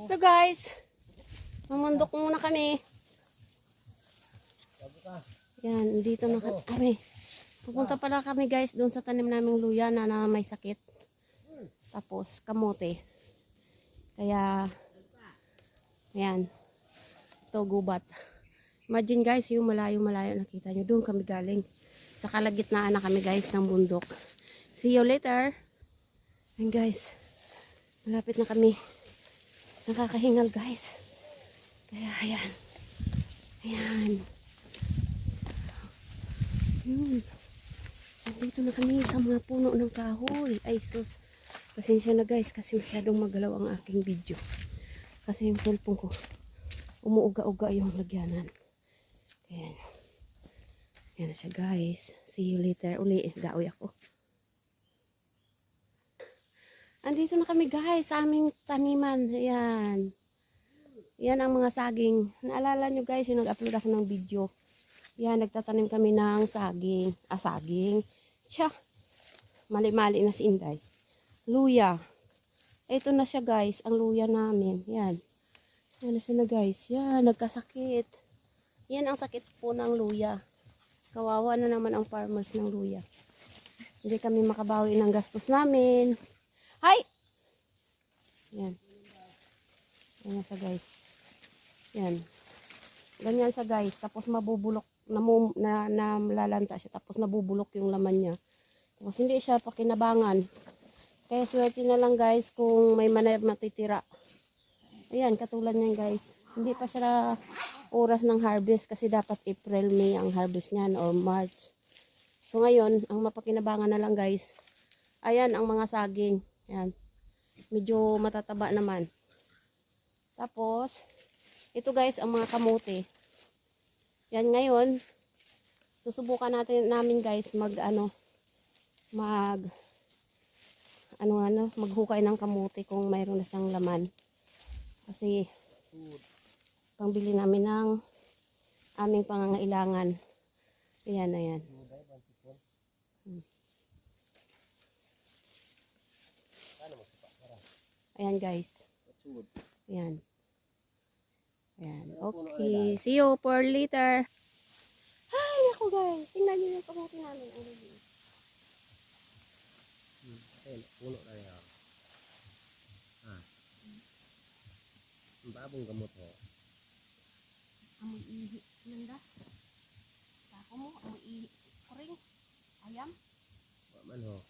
So guys, mamundok muna kami. Yan, dito na kami. Pupunta pala kami guys doon sa tanim naming luya na may sakit. Tapos kamote. Kaya, ayan. Ito gubat. Imagine guys, yung malayo-malayo nakita nyo. Doon kami galing. Sa kalagitnaan na kami guys ng bundok. See you later. Ayan guys. Malapit na kami. Nakakahingal guys. Kaya ayan. Ayan. Yun. Nandito na kami sa mga puno ng kahoy. Ay sus. Pasensya na guys kasi masyadong magalaw ang aking video. Kasi yung cellphone ko umuuga-uga yung lagyanan. Ayan. Ayan na siya guys. See you later. Uli. Gaoy ako. Andito na kami guys sa aming taniman. Ayan. Yan ang mga saging. Naalala nyo guys yung nag-upload ako ng video. Yan. Nagtatanim kami ng saging. Saging. Tiya. Mali-mali na si Inday. Luya. Ito na siya guys. Ang luya namin. Yan. Yan na siya na guys. Yan. Nagkasakit. Yan ang sakit po ng luya. Kawawa na naman ang farmers ng luya. Hindi kami makabawi ng gastos namin. Hi! Yan. Yan na siya guys. Yan. Ganyan siya guys. Tapos mabubulok. Nalalanta siya. Tapos nabubulok yung laman niya. Tapos hindi siya pakinabangan. Kaya swerte na lang guys kung may matitira. Ayan, katulad niyan guys. Hindi pa siya oras ng harvest kasi dapat April, May ang harvest niyan o March. So ngayon, ang mapakinabangan na lang guys. Ayan ang mga saging. Ayan. Medyo matataba naman. Tapos, ito guys ang mga kamote. Yan ngayon, susubukan namin guys maghukay ng kamote kung mayroon na siyang laman. Kasi pangbili namin ng aming pangangailangan. Ayan, ayan. Ayan guys. Ayan. Ayan. Okay. See you for later. Ay, ako guys. Tingnan nyo yung kamote namin. Ang review. Puno na yan. Ang babong gamot ho. Amoy ihi. Nanda. Sako mo. Amoy ihi. Kuring. Ayam. Waman ho.